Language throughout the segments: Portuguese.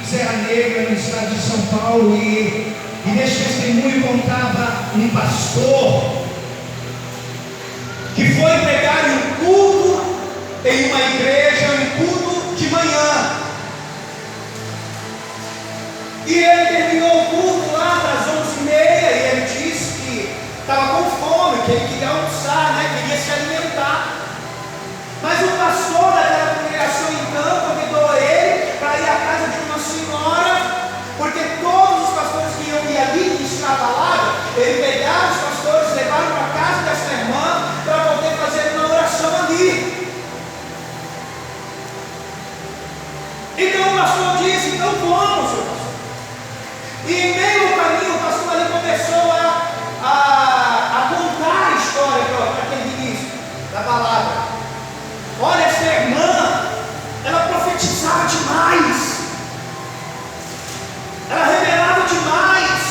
Serra Negra, no estado de São Paulo, e nesse testemunho contava um pastor que foi pregar um culto em uma igreja, um culto de manhã, e ele terminou o culto lá das 11h30, e ele disse que estava com fome, que ele queria almoçar, queria se alimentar. Mas o pastor daquela congregação então convidou ele para ir à casa de uma senhora, porque todos os pastores que iam ir ali, que estava lá, ele pegava os pastores, levaram para a casa dessa irmã para poder fazer uma oração ali. Então o pastor disse: então vamos, seu pastor. E em meio ao caminho o pastor ali começou a contar a história para aquele ministro da palavra. Olha, essa irmã, ela profetizava demais, ela revelava demais,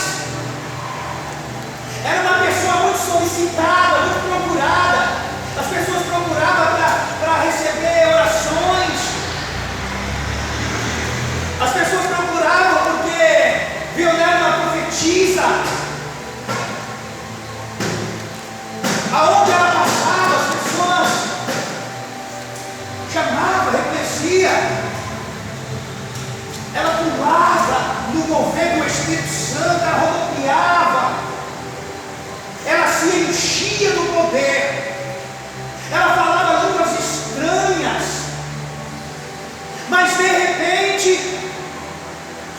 era uma pessoa muito solicitada, muito procurada. As pessoas procuravam para receber orações, as pessoas procuravam porque viu nela uma profetisa. Aonde ela passava, as pessoas chamava, reconhecia, ela pulava no mover do Espírito Santo, ela rodopiava, ela se enchia do poder, ela falava línguas estranhas, mas de repente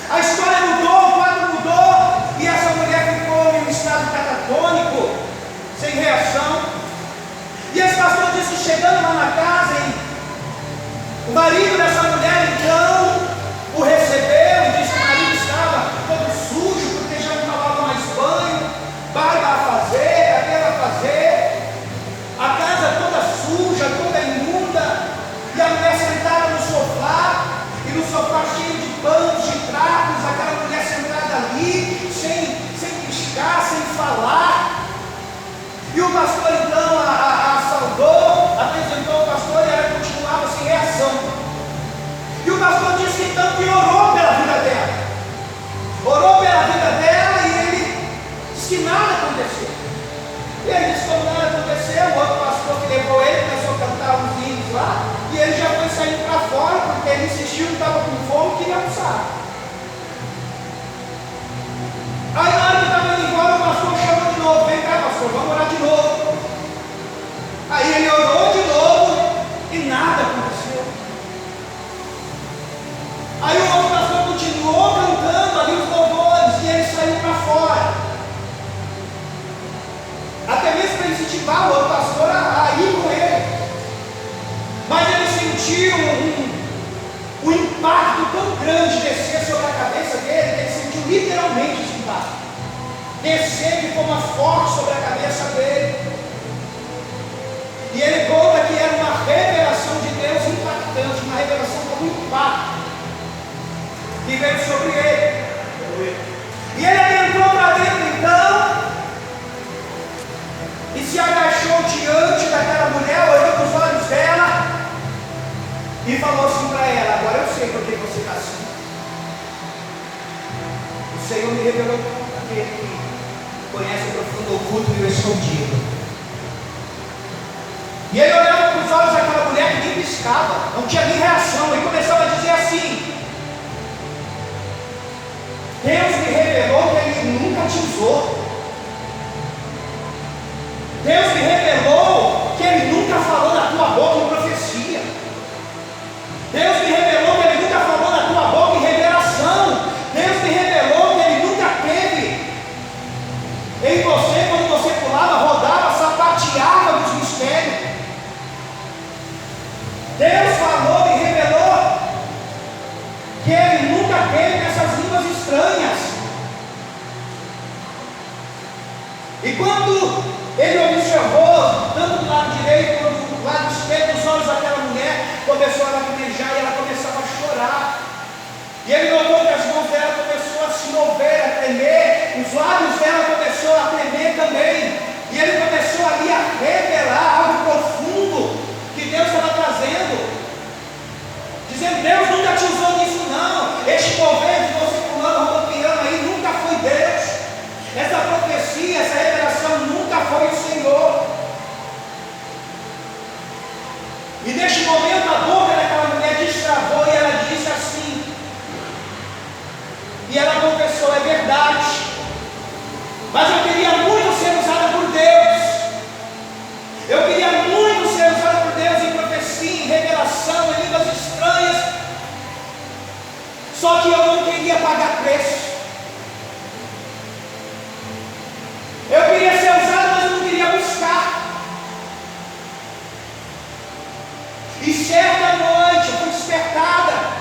a história mudou, o quadro mudou, e essa mulher ficou em um estado catatônico, sem reação. E esse pastor disse que chegando lá na casa, o marido dessa mulher então o recebeu e disse que o marido estava todo sujo, porque já não tomava mais banho, barba a fazer, cabelo a fazer, a casa toda suja, toda imunda, e a mulher sentada no sofá, e no sofá cheio de panos, de trapos, aquela mulher sentada ali, sem piscar, sem falar. E o pastor então a saudou, apresentou o pastor e ela continuava sem reação. E o pastor disse que então que orou pela vida dela. Orou pela vida dela e ele disse que nada aconteceu. E ele disse que como nada aconteceu, o outro pastor que levou ele começou a cantar uns hinos lá, e ele já foi saindo para fora, porque ele insistiu que estava com fome e queria almoçar. Aí na hora que estava indo embora, o pastor chamou de novo: vem cá, pastor, vamos orar de novo. Aí ele orou de novo e nada aconteceu. Aí o outro pastor continuou cantando ali os louvores e ele saiu para fora, até mesmo para incentivar o outro pastor a ir com ele. Mas ele sentiu um impacto tão grande descer sobre a cabeça dele, que ele sentiu literalmente esse impacto descer de forma forte sobre a cabeça dele. E ele conta que era uma revelação de Deus impactante, uma revelação com impacto que veio sobre ele. E ele entrou para dentro então e se agachou diante daquela mulher, olhou para os olhos dela e falou assim para ela: agora eu sei por que você está assim. O Senhor me revelou para aquele que conhece o profundo, oculto e o escondido. E ele olhava para os olhos daquela mulher que nem piscava, não tinha nem reação, e começava a dizer assim: Deus me revelou que Ele nunca te usou. Deus me revelou que Ele nunca falou na tua boca em profecia. Deus me revelou que Ele nunca falou na tua boca em revelação. Deus me revelou que Ele nunca teve em você, quando você pulava, rodava, sapateava nos mistérios. Deus falou e revelou que Ele nunca teve essas línguas estranhas. E quando ele observou, tanto do lado direito quanto do lado esquerdo, os olhos daquela mulher começou a lacrimejar e ela começava a chorar. E ele notou que as mãos dela começaram a se mover, a tremer, os lábios dela começaram a tremer também. E ele começou ali a revelar algo profundo que Deus estava trazendo, dizendo: Deus nunca te usou nisso não. este mover de você pulando, rodopiando aí, nunca foi Deus. Essa profecia, essa revelação nunca foi o Senhor. E neste momento a boca daquela mulher destravou e ela disse assim, e ela confessou: é verdade, mas eu queria muito ser usada por Deus. Eu queria muito ser usada por Deus em profecia, em revelação, em línguas estranhas. Só que eu não queria pagar preço. Eu queria ser usada, mas eu não queria buscar. E certa noite eu fui despertada.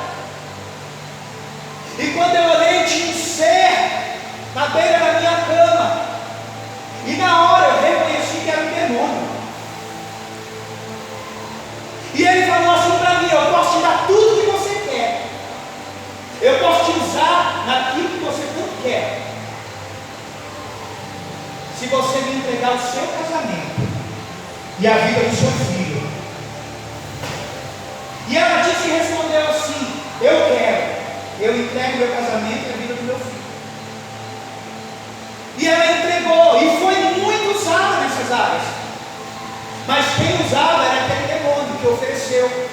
E quando eu olhei, tinha um ser na beira da minha cama. E na hora eu reconheci que era um demônio. E ele falou assim para mim: eu posso te dar tudo que você quer. Eu posso te usar naquilo que você não quer. Se você me entregar o seu casamento e a vida do seu filho. E ela disse e respondeu assim: eu quero. Eu entrego meu casamento e a vida do meu filho. E ela entregou, e foi muito usada nessas áreas. Mas quem usava era aquele demônio que ofereceu.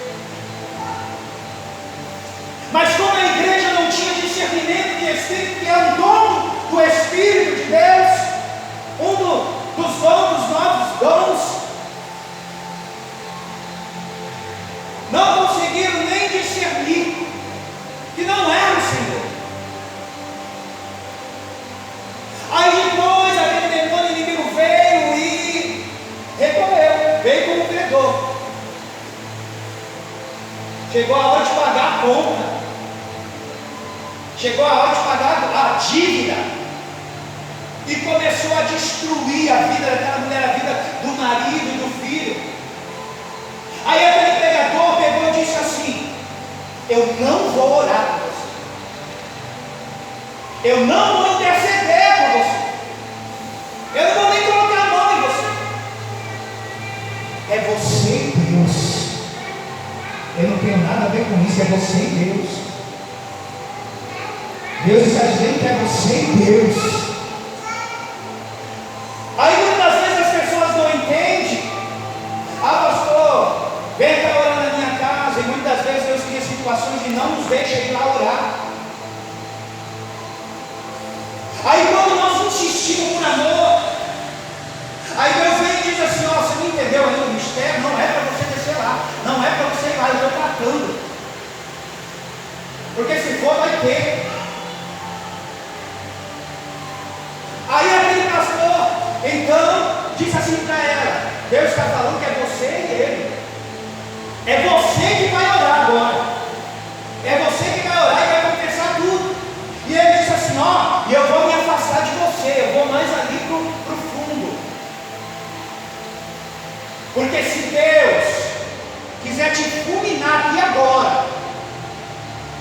Mas como a igreja não tinha discernimento de Espírito, que é um dom do Espírito de Deus, dos dons, dos novos dons, não conseguiram nem discernir que não era o Senhor. Aí depois aquele demônio inimigo veio e recorreu, veio como credor. Chegou a hora de pagar a conta. Chegou a hora de pagar a dívida. E começou a destruir a vida daquela mulher, a vida do marido e do filho. Aí aquele pregador pegou e disse assim: eu não vou orar por você. Eu não vou interceder por você. Eu não vou nem colocar a mão em você. É você e Deus. Eu não tenho nada a ver com isso. É você e Deus. Deus está dizendo que é você e Deus. Aí muitas vezes as pessoas não entendem. Ah, pastor, vem para orar na minha casa. E muitas vezes Deus cria situações e não nos deixa ir lá orar. Aí quando nós insistimos por amor, aí Deus vem e diz assim: ó, você não entendeu ainda o mistério? Não é para você descer lá, não é para você ir lá, eu estou tratando. Porque se for, vai ter. Aí aquele pastor, então, disse assim para ela: Deus está falando que é você e ele. É você que vai orar agora. É você que vai orar e vai confessar tudo. E ele disse assim: ó, e eu vou me afastar de você, eu vou mais ali para o fundo. Porque se Deus quiser te fulminar aqui agora,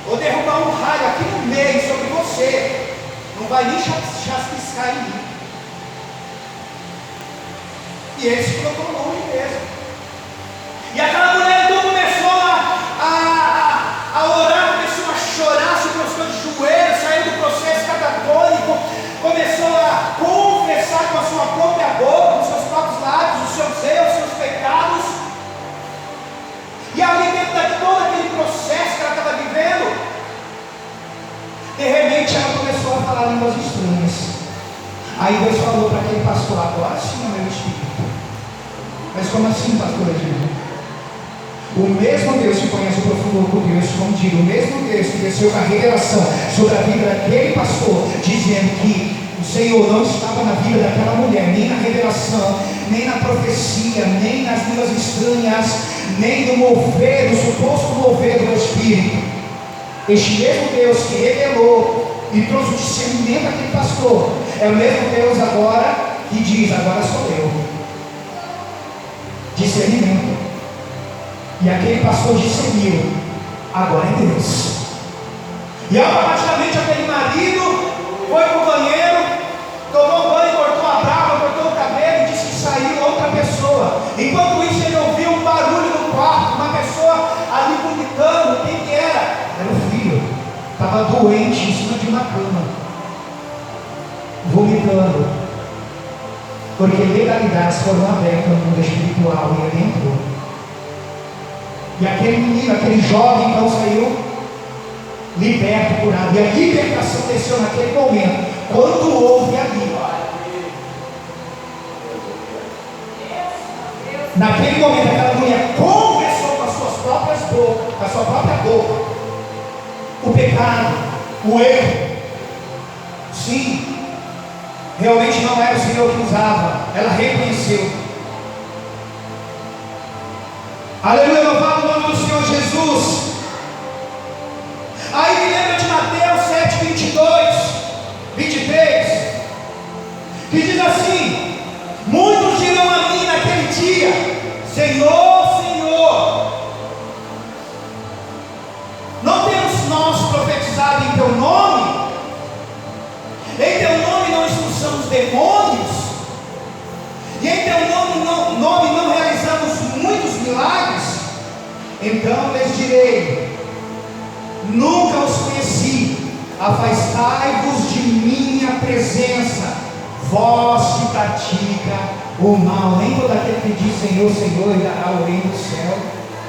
ou derrubar um raio aqui no meio sobre você, não vai nem chasquiscar em mim. E ele se colocou longe mesmo. E aquela mulher então começou a orar, começou a chorar, se prostrou de joelhos, saiu do processo catatônico, começou a confessar com a sua própria boca, com os seus próprios lábios, os seus erros, os seus pecados. E ali dentro de todo aquele processo que ela estava vivendo, de repente ela começou a falar línguas estranhas. Aí Deus falou para aquele pastor: agora sim é meu espírito. Mas como assim, pastor Edilson? O mesmo Deus que conhece o profundo oculto, eu escondido, o mesmo Deus que desceu com a revelação sobre a vida daquele pastor, dizendo que o Senhor não estava na vida daquela mulher, nem na revelação, nem na profecia, nem nas línguas estranhas, nem no mover, no suposto mover do Espírito. Este mesmo Deus que revelou e trouxe o discernimento àquele pastor, é o mesmo Deus agora que diz: agora sou eu. Discernimento. E aquele pastor discerniu: agora é Deus. E automaticamente aquele marido foi para o banheiro, tomou banho, cortou a barba, cortou o cabelo e disse que saiu outra pessoa. Enquanto isso ele ouviu um barulho no quarto, uma pessoa ali vomitando. Quem que era? Era o filho. Está estava doente em cima de uma cama, vomitando, porque legalidades foram abertas no mundo espiritual e ele entrou. E aquele menino, aquele jovem, então saiu liberto, curado. E a libertação desceu naquele momento. Quando houve ali, naquele momento, aquela mulher confessou com as suas próprias bocas, com a sua própria boca, o pecado, o erro. Sim, realmente não era o Senhor que usava, ela reconheceu. Aleluia, louvado o nome do Senhor Jesus. Aí me lembra de Mateus 7, 22, 23, que diz assim: muitos dirão a mim naquele dia: Senhor, Senhor, não temos nós profetizado em teu nome? Em teu nome não expulsamos demônios? E em teu nome não realizamos muitos milagres? Então lhes direi: nunca os conheci, afastai-vos de minha presença, vós que pratica o mal. Nem todo aquele que diz Senhor, Senhor, irá ao reino do céu.